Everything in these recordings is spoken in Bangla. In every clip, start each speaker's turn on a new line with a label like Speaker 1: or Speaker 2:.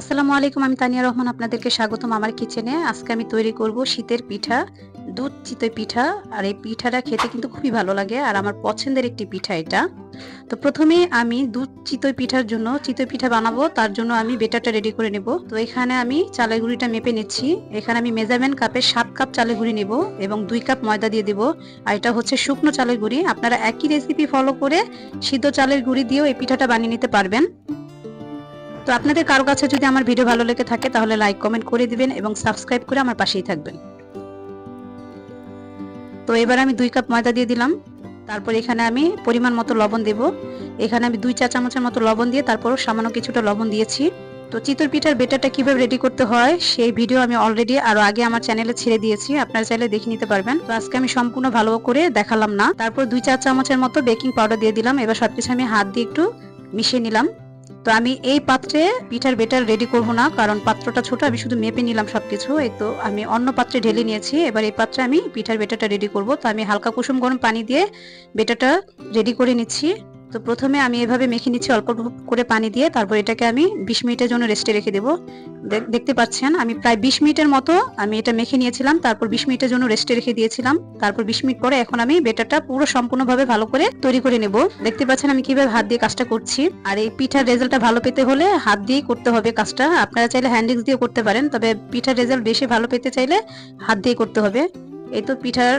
Speaker 1: আসসালামু আলাইকুম, আমি তানিয়া রহমান আপনাদেরকে স্বাগতম আমার কিচেনে। আজকে আমি তৈরি করব শীতের পিঠা, দুধ চিতই পিঠা। আর এই পিঠাটা খেতে কিন্তু খুবই ভালো লাগে আর আমার পছন্দের একটি পিঠা এটা। তো প্রথমে আমি দুধ চিতই পিঠার জন্য চিতই পিঠা বানাবো, তার জন্য আমি বেটারটা রেডি করে নেব। তো এখানে আমি চালের গুঁড়িটা মেপে নিচ্ছি। এখানে আমি মেজারমেন্ট কাপে 7 কাপ চালের গুঁড়ি নেব এবং 2 কাপ ময়দা দিয়ে দেব। আর এটা হচ্ছে শুকনো চালের গুঁড়ি। আপনারা একই রেসিপি ফলো করে সিদ্ধ চালের গুঁড়ি দিয়েও এই পিঠাটা বানিয়ে নিতে পারবেন। তো আপনাদের কারো কাছে যদি আমার ভিডিও ভালো লেগে থাকে তাহলে লাইক কমেন্ট করে দিবেন এবং সাবস্ক্রাইব করে আমার পাশেই থাকবেন। তো এবার আমি 2 কাপ ময়দা দিয়ে দিলাম। তারপর এখানে আমি পরিমাণ মতো লবণ দেব। এখানে আমি 2 চা চামচের মতো লবণ দিয়ে তারপর সামান্য কিছুটা লবণ দিয়েছি। তো চিতই পিঠার বেটারটা কিভাবে রেডি করতে হয় সেই ভিডিও আমি অলরেডি আরো আগে আমার চ্যানেলে ছেড়ে দিয়েছি, আপনারা চাইলে দেখে নিতে পারবেন। তো আজকে আমি সম্পূর্ণ ভালো করে দেখালাম না। তারপর 2 চা চামচের মতো বেকিং পাউডার দিয়ে দিলাম। এবার সবকিছু আমি হাত দিয়ে একটু মিশিয়ে নিলাম। তো আমি এই পাত্রে পিঠার বেটার রেডি করব না, কারণ পাত্রটা ছোট, আমি শুধু মেপে নিলাম সবকিছু। এই তো আমি অন্য পাত্রে ঢেলে নিয়েছি। এবার এই পাত্রে আমি পিঠার বেটারটা রেডি করব। তো আমি হালকা কুসুম গরম পানি দিয়ে বেটারটা রেডি করে নিচ্ছি। তো প্রথমে আমি এভাবে মেখে নিচ্ছি অল্প করে পানি দিয়ে। তারপর এটাকে আমি 20 মিনিটের জন্য রেস্টে রেখে দেব। দেখতে পাচ্ছেন আমি প্রায় 20 মিনিটের মতো আমি এটা মেখে নিয়েছিলাম। তারপর 20 মিনিটের জন্য রেস্টে রেখে দিয়েছিলাম। তারপর 20 মিনিট পরে এখন আমি বেটারটা পুরো সম্পূর্ণভাবে ভালো করে তৈরি করে নেব। দেখতে পাচ্ছেন আমি কিভাবে হাত দিয়ে কাজটা করছি। আর এই পিঠার রেজাল্টটা ভালো পেতে হলে হাত দিয়েই করতে হবে কাজটা। আপনারা চাইলে হ্যান্ড উইক্স দিয়ে করতে পারেন, তবে পিঠার রেজাল্ট বেশি ভালো পেতে চাইলে হাত দিয়ে করতে হবে। এই তো পিঠার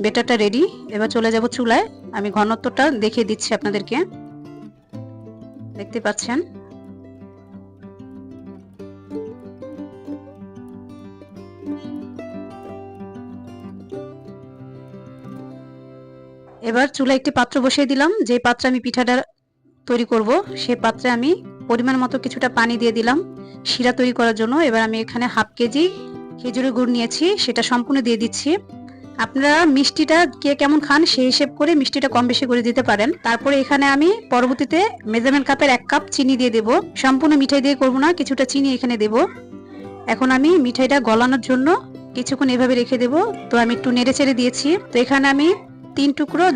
Speaker 1: বেটারটা রেডি। এবার চলে যাব চুলায়। আমি ঘনত্বটা দেখিয়ে দিচ্ছি আপনাদেরকে। দেখতে পাচ্ছেন এবার চুলায় একটি পাত্র বসিয়ে দিলাম। যে পাত্রে আমি পিঠাটা তৈরি করব সেই পাত্রে আমি পরিমাণ মতো কিছুটা পানি দিয়ে দিলাম শিরা তৈরি করার জন্য। এবার আমি এখানে হাফ কেজি খেজুরের গুড় নিয়েছি, সেটা সম্পূর্ণ দিয়ে দিচ্ছি। আপনারা মিষ্টিটা কে কেমন খান সেই হিসেব করে মিষ্টিটা কম বেশি করে দিতে পারেন। তারপরে এখানে আমি পরবর্তীতে মেজারমেন্ট কাপের 1 কাপ চিনি দিয়ে দেব। সম্পূর্ণ মিঠাই দিয়ে করব না, কিছুটা চিনি এখানে দেব। এখন আমি মিঠাইটা গলানোর জন্য কিছুক্ষণ এভাবে রেখে দেব। তো আমি একটু নেড়ে চেড়ে দিয়েছি। তো এখানে আমি 3 টুকরো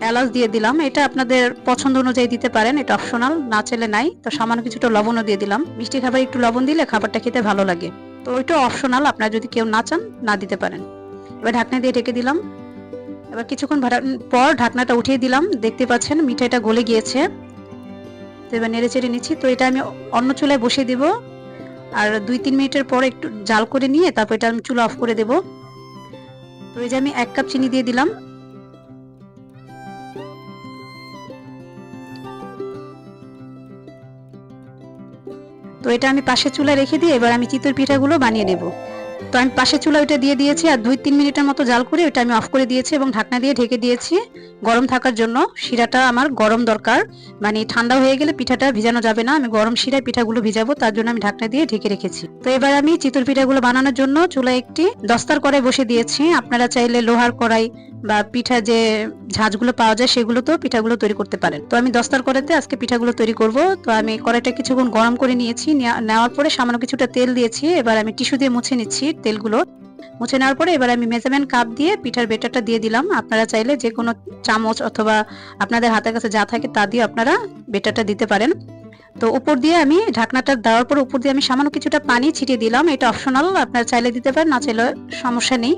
Speaker 1: এলাচ দিয়ে দিলাম। এটা আপনাদের পছন্দ অনুযায়ী দিতে পারেন, এটা অপশনাল, না চাইলে নাই। তো সামান্য কিছুটা লবণও দিয়ে দিলাম। মিষ্টি খাবার একটু লবণ দিলে খাবারটা খেতে ভালো লাগে। তো ওইটা অপশনাল, আপনারা যদি কেউ না চান না দিতে পারেন। এবার ঢাকনা দিয়ে ঢেকে দিলাম। এবার কিছুক্ষণ পর ঢাকনাটা উঠিয়ে দিলাম। দেখতে পাচ্ছেন মিঠাইটা গলে গিয়েছে। তো এবার নেড়ে চেড়ে নিচ্ছি। তো এটা আমি অন্য চুলায় বসিয়ে দিব। আর 2-3 মিনিটের পর একটু জাল করে নিয়ে তারপর এটা আমি চুলা অফ করে দেব। তো এই যে আমি 1 কাপ চিনি দিয়ে দিলাম। তো এটা আমি পাশের চুলায় রেখে দিয়ে এবার আমি চিতই পিঠাগুলো বানিয়ে নেব। তো আমি পাশের চুলা ওইটা দিয়ে দিয়েছি আর 2-3 মিনিটের মতো জাল করে ওইটা আমি অফ করে দিয়েছি এবং ঢাকনা দিয়ে ঢেকে দিয়েছি গরম থাকার জন্য। শিরাটা আমার গরম দরকার, মানে ঠান্ডা হয়ে গেলে পিঠাটা ভিজানো যাবে না। আমি গরম শিরায় পিঠাগুলো ভিজাবো, তার জন্য আমি ঢাকনা দিয়ে ঢেকে রেখেছি। তো এবার আমি চিতই পিঠাগুলো বানানোর জন্য চুলায় একটি দস্তার কড়াই বসে দিয়েছি। আপনারা চাইলে লোহার কড়াই বা পিঠা যে ঝাঁঝগুলো পাওয়া যায় সেগুলোতেও পিঠাগুলো তৈরি করতে পারেন। তো আমি দস্তার কড়াইতে আজকে পিঠাগুলো তৈরি করব। তো আমি কড়াইটা কিছুক্ষণ গরম করে নিয়েছি। নেওয়ার পরে সামান্য কিছুটা তেল দিয়েছি। এবার আমি টিস্যু দিয়ে মুছে নিচ্ছি তেলগুলো। মুছে নেওয়ার পরে এবার আমি মেজারমেন্ট কাপ দিয়ে পিঠার বেটারটা দিয়ে দিলাম। আপনারা চাইলে যে কোনো চামচ অথবা আপনাদের হাতের কাছে যা থাকে তা দিয়ে আপনারা বেটারটা দিতে পারেন। তো উপর দিয়ে আমি ঢাকনাটা দেওয়ার পর উপর দিয়ে আমি সামান্য কিছুটা পানি ছিটিয়ে দিলাম। এটা অপশনাল, আপনারা চাইলে দিতে পারেন, না চাইলে সমস্যা নেই,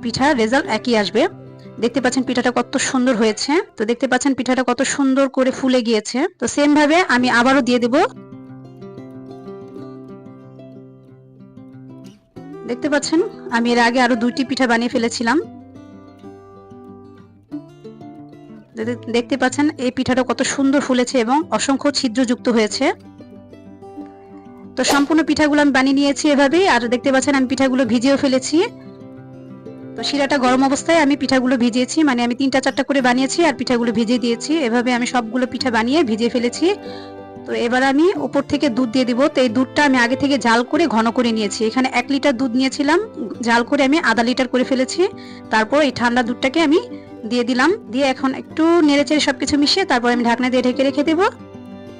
Speaker 1: পিঠার রেজাল্ট একই আসবে। দেখতে পাচ্ছেন পিঠাটা কত সুন্দর হয়েছে। তো দেখতে পাচ্ছেন পিঠাটা কত সুন্দর করে ফুলে গিয়েছে। তো সেম ভাবে আমি আবারও দিয়ে দেব। দেখতে পাচ্ছেন আমি এর আগে আরো 2টি পিঠা বানিয়ে ফেলেছিলাম। দেখতে পাচ্ছেন এই পিঠাটা কত সুন্দর ফুলেছে এবং অসংখ্য ছিদ্রযুক্ত হয়েছে। তো সম্পূর্ণ পিঠাগুলো আমি বানিয়ে নিয়েছি এভাবেই। আর দেখতে পাচ্ছেন আমি পিঠাগুলো ভিজিয়েও ফেলেছি। তো শিরাটা গরম অবস্থায় আমি পিঠাগুলো ভিজিয়েছি, মানে আমি 3টা-4টা করে বানিয়েছি আর পিঠাগুলো ভিজিয়ে দিয়েছি। এভাবে আমি সবগুলো পিঠা বানিয়ে ভিজিয়ে ফেলেছি। তো এবার আমি উপর থেকে দুধ দিয়ে দিব। তো এই দুধটা আমি আগে থেকে জাল করে ঘন করে নিয়েছি। এখানে 1 লিটার দুধ নিয়েছিলাম, জাল করে আমি আধা লিটার করে ফেলেছি। তারপর এই ঠান্ডা দুধটাকে আমি দিয়ে দিলাম। দিয়ে এখন একটু নেড়েচেড়ে সবকিছু মিশিয়ে তারপর আমি ঢাকনা দিয়ে ঢেকে রেখে দেব।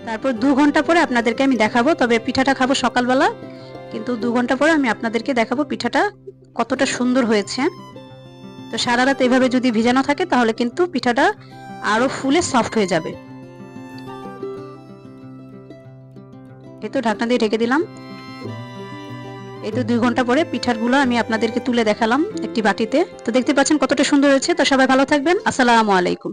Speaker 1: তারপর 2 ঘন্টা পরে আপনাদেরকে আমি দেখাবো। তবে পিঠাটা খাবো সকালবেলা, কিন্তু 2 ঘন্টা পরে আমি আপনাদেরকে দেখাবো পিঠাটা কতটা সুন্দর হয়েছে। তো সারা রাত এভাবে যদি ভিজানো থাকে তাহলে কিন্তু পিঠাটা আরো ফুলে সফট হয়ে যাবে। এই তো ঢাকনা দিয়ে ঢেকে দিলাম। এই তো 2 ঘন্টা পরে পিঠাগুলো আমি আপনাদেরকে তুলে দেখালাম একটি বাটিতে। তো দেখতে পাচ্ছেন কতটা সুন্দর হয়েছে। তো সবাই ভালো থাকবেন। আসসালামু আলাইকুম।